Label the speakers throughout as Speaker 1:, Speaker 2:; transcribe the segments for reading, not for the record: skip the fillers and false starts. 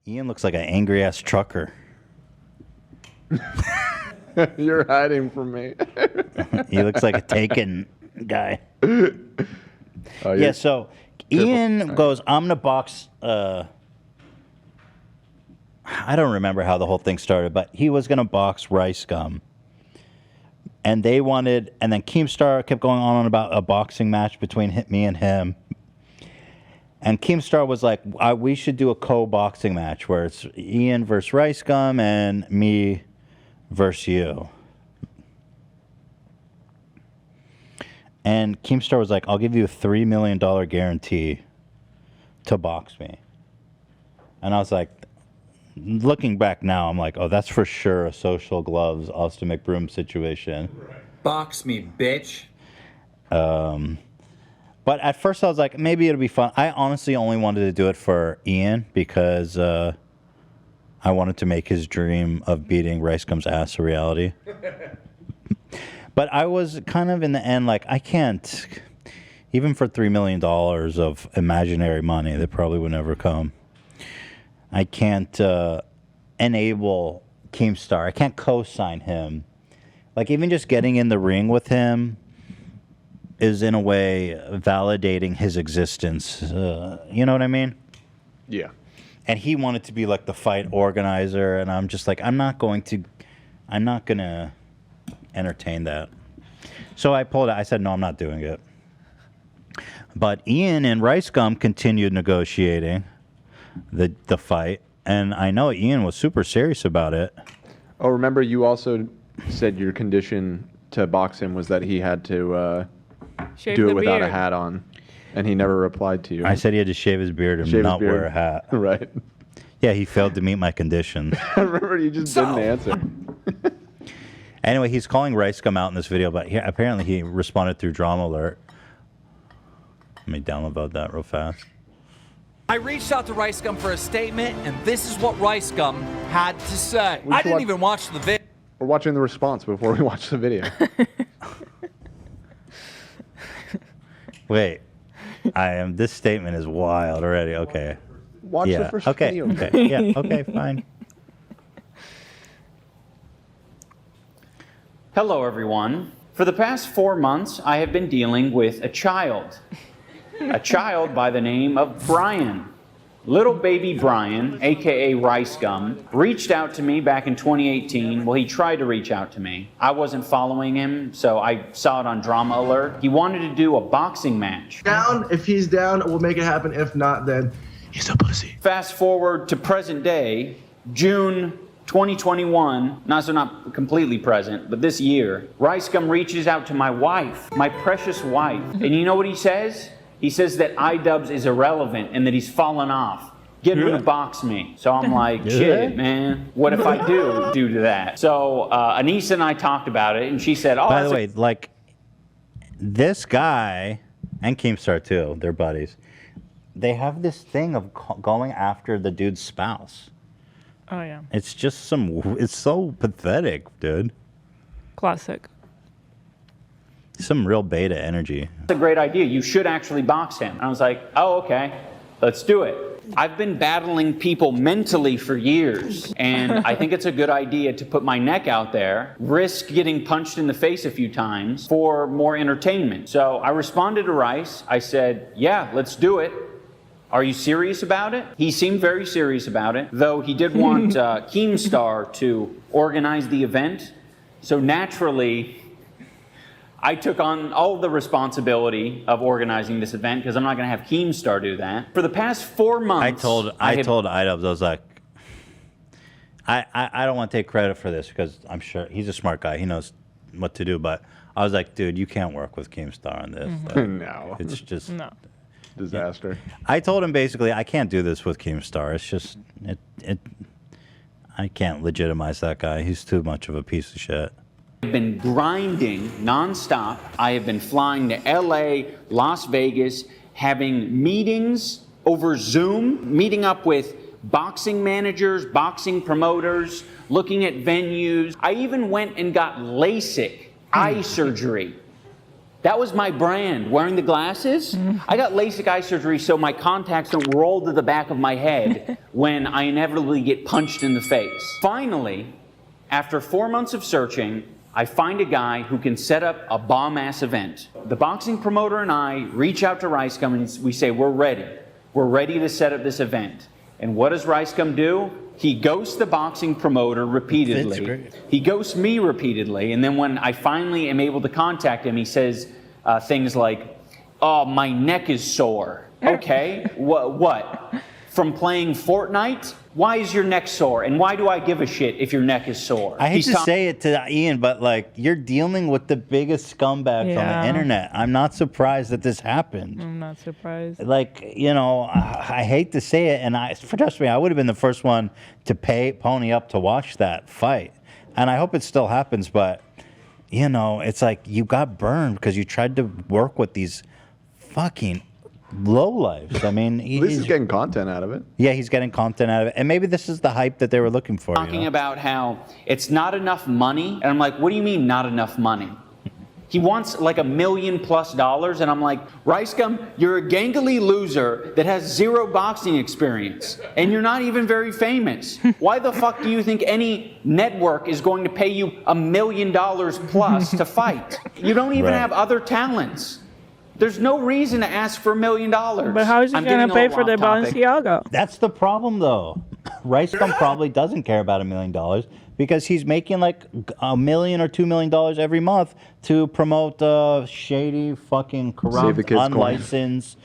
Speaker 1: Ian looks like an angry-ass trucker.
Speaker 2: You're hiding from me.
Speaker 1: He looks like a Taken guy.
Speaker 2: Oh,
Speaker 1: Yeah, so Ian goes, I'm going to box... I don't remember how the whole thing started, but he was going to box Ricegum. And they wanted... And then Keemstar kept going on about a boxing match between me and him. And Keemstar was like, we should do a co-boxing match where it's Ian versus Ricegum and me versus you. And Keemstar was like, I'll give you a $3 million guarantee to box me. And I was like, looking back now, I'm like, oh, that's for sure a social gloves, Austin McBroom situation.
Speaker 3: Box me, bitch.
Speaker 1: But at first I was like, maybe it'll be fun. I honestly only wanted to do it for Ian because I wanted to make his dream of beating Ricegum's ass a reality. But I was kind of in the end like, I can't, even for $3 million of imaginary money that probably would never come, I can't enable Keemstar. I can't co-sign him. Like even just getting in the ring with him is in a way validating his existence. You know what I mean?
Speaker 2: Yeah.
Speaker 1: And he wanted to be like the fight organizer, and I'm just like, I'm not gonna entertain that. So I pulled it. I said, no, I'm not doing it. But Ian and Ricegum continued negotiating the fight, and I know Ian was super serious about it.
Speaker 2: Oh, remember you also said your condition to box him was that he had to do it without a hat on, and he never replied to you.
Speaker 1: I said he had to shave his beard and not wear a hat.
Speaker 2: Right.
Speaker 1: Yeah, he failed to meet my conditions.
Speaker 2: I remember you just didn't answer.
Speaker 1: Anyway, he's calling Ricegum out in this video, but apparently he responded through Drama Alert. Let me download that real fast.
Speaker 4: I reached out to Ricegum for a statement, and this is what Ricegum had to say. I didn't even watch the video.
Speaker 2: We're watching the response before we watch the video.
Speaker 1: Wait, this statement is wild already. Okay.
Speaker 2: Watch the first video.
Speaker 1: Okay. Yeah. Okay. Fine.
Speaker 5: Hello, everyone. For the past 4 months, I have been dealing with a child. A child by the name of Brian. Little baby Brian, aka Ricegum, reached out to me back in 2018. Well, he tried to reach out to me. I wasn't following him, so I saw it on Drama Alert. He wanted to do a boxing match.
Speaker 6: Down, if he's down, we'll make it happen. If not, then he's a pussy.
Speaker 5: Fast forward to present day, June 2021, not completely present, but this year, Ricegum reaches out to my wife, my precious wife. And you know what he says? He says that iDubbbz is irrelevant and that he's fallen off. Get him to box me. So I'm like, shit, man, what if I do to that? So Anissa and I talked about it, and she said, oh,
Speaker 1: by the way, like, this guy, and Keemstar too, they're buddies, they have this thing of going after the dude's spouse.
Speaker 7: Oh, yeah.
Speaker 1: It's just it's so pathetic, dude.
Speaker 7: Classic.
Speaker 1: Some real beta energy.
Speaker 5: It's a great idea. You should actually box him. And I was like, oh, okay, let's do it. I've been battling people mentally for years, and I think it's a good idea to put my neck out there, risk getting punched in the face a few times for more entertainment. So I responded to Rice. I said, yeah, let's do it. Are you serious about it? He seemed very serious about it, though he did want Keemstar to organize the event. So naturally, I took on all the responsibility of organizing this event because I'm not going to have Keemstar do that. For the past 4 months,
Speaker 1: I told iDubbbz, I was like, I don't want to take credit for this because I'm sure he's a smart guy. He knows what to do. But I was like, dude, you can't work with Keemstar on this. Like,
Speaker 2: no.
Speaker 1: It's just...
Speaker 7: No.
Speaker 2: Disaster.
Speaker 1: I told him basically, I can't do this with Keemstar. It's just, I can't legitimize that guy. He's too much of a piece of shit.
Speaker 5: I've been grinding nonstop. I have been flying to LA, Las Vegas, having meetings over Zoom, meeting up with boxing managers, boxing promoters, looking at venues. I even went and got LASIK eye surgery That was my brand, wearing the glasses. I got LASIK eye surgery so my contacts don't roll to the back of my head when I inevitably get punched in the face. Finally, after 4 months of searching, I find a guy who can set up a bomb-ass event. The boxing promoter and I reach out to Ricegum and we say, we're ready. We're ready to set up this event. And what does Ricegum do? He ghosts the boxing promoter repeatedly. He ghosts me repeatedly. And then when I finally am able to contact him, he says things like, oh, my neck is sore. Okay, what? From playing Fortnite? Why is your neck sore? And why do I give a shit if your neck is sore?
Speaker 1: I hate to say it to Ian, but like, you're dealing with the biggest scumbags on the internet. I'm not surprised that this happened.
Speaker 7: I'm not surprised.
Speaker 1: Like, you know, I hate to say it, and trust me, I would have been the first one to pony up to watch that fight. And I hope it still happens, but, you know, it's like you got burned because you tried to work with these fucking lowlifes. I mean,
Speaker 2: at least he's getting content out of it.
Speaker 1: Yeah, he's getting content out of it. And maybe this is the hype that they were looking for.
Speaker 5: Talking about how it's not enough money. And I'm like, what do you mean not enough money? He wants like $1 million+. And I'm like, Ricegum, you're a gangly loser that has 0 boxing experience. And you're not even very famous. Why the fuck do you think any network is going to pay you $1 million+ to fight? You don't even have other talents. There's no reason to ask for $1 million.
Speaker 7: But how is he going to pay for the Balenciaga?
Speaker 1: That's the problem, though. Ricegum probably doesn't care about $1 million because he's making like $1 million or $2 million every month to promote shady, fucking corrupt, unlicensed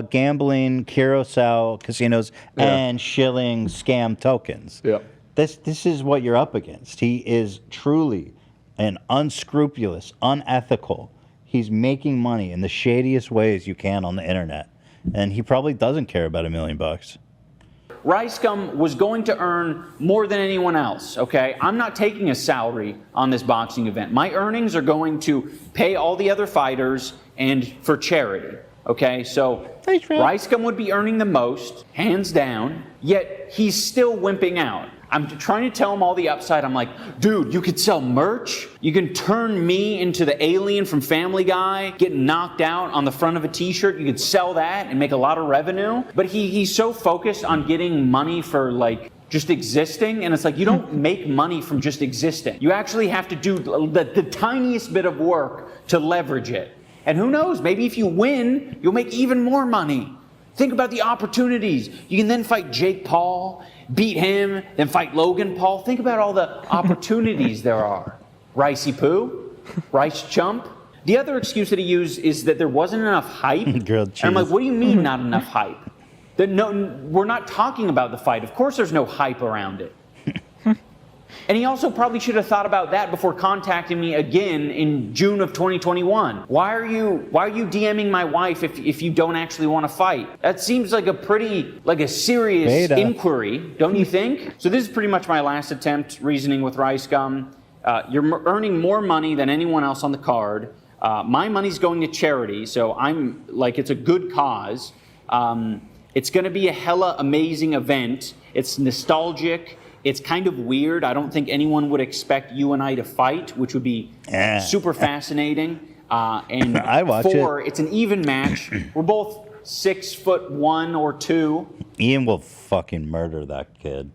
Speaker 1: gambling, Curacao casinos and shilling scam tokens.
Speaker 2: Yeah.
Speaker 1: This is what you're up against. He is truly an unscrupulous, unethical. He's making money in the shadiest ways you can on the internet. And he probably doesn't care about $1 million.
Speaker 5: Ricegum was going to earn more than anyone else, okay? I'm not taking a salary on this boxing event. My earnings are going to pay all the other fighters and for charity, okay? So Ricegum would be earning the most, hands down, yet he's still wimping out. I'm trying to tell him all the upside. I'm like, dude, you could sell merch. You can turn me into the alien from Family Guy, get knocked out on the front of a t-shirt. You could sell that and make a lot of revenue. But he's so focused on getting money for like just existing. And it's like, you don't make money from just existing. You actually have to do the tiniest bit of work to leverage it. And who knows, maybe if you win, you'll make even more money. Think about the opportunities. You can then fight Jake Paul, beat him, then fight Logan Paul. Think about all the opportunities there are. Ricey Poo, Rice Chump. The other excuse that he used is that there wasn't enough hype.
Speaker 1: Grilled cheese.
Speaker 5: And I'm like, what do you mean not enough hype? We're not talking about the fight. Of course there's no hype around it. And he also probably should have thought about that before contacting me again in June of 2021. Why are you DMing my wife if you don't actually want to fight? That seems like a serious inquiry, don't you think? So this is pretty much my last attempt reasoning with Ricegum. You're earning more money than anyone else on the card. My money's going to charity, so I'm like, it's a good cause. It's going to be a hella amazing event. It's nostalgic. It's kind of weird. I don't think anyone would expect you and I to fight, which would be super fascinating. And
Speaker 1: I'd watch it.
Speaker 5: It's an even match. We're both 6'1" or 2.
Speaker 1: Ian will fucking murder that kid.